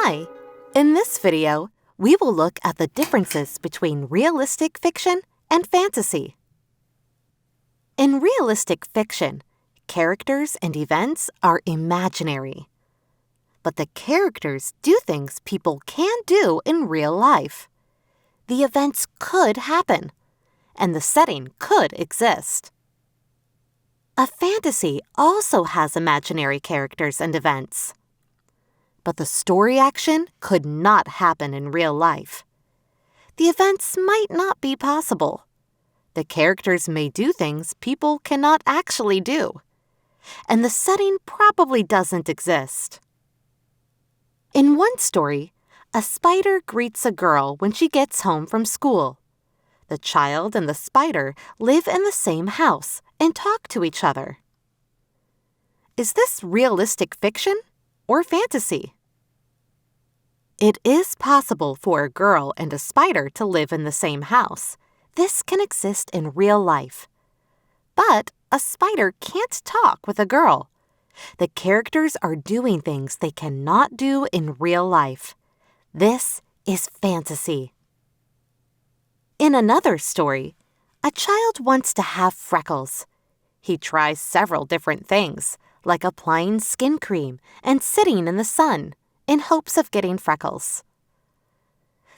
Hi! In this video, we will look at the differences between realistic fiction and fantasy. In realistic fiction, characters and events are imaginary. But the characters do things people can do in real life. The events could happen, and the setting could exist. A fantasy also has imaginary characters and events. But the story action could not happen in real life. The events might not be possible. The characters may do things people cannot actually do. And the setting probably doesn't exist. In one story, a spider greets a girl when she gets home from school. The child and the spider live in the same house and talk to each other. Is this realistic fiction or fantasy? It is possible for a girl and a spider to live in the same house. This can exist in real life. But a spider can't talk with a girl. The characters are doing things they cannot do in real life. This is fantasy. In another story, a child wants to have freckles. He tries several different things, like applying skin cream and sitting in the sun, in hopes of getting freckles.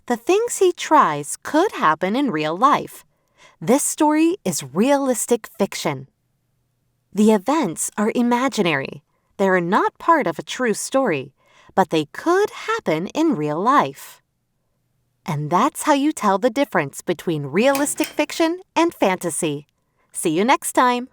The things he tries could happen in real life. This story is realistic fiction. The events are imaginary. They are not part of a true story, but they could happen in real life. And that's how you tell the difference between realistic fiction and fantasy. See you next time.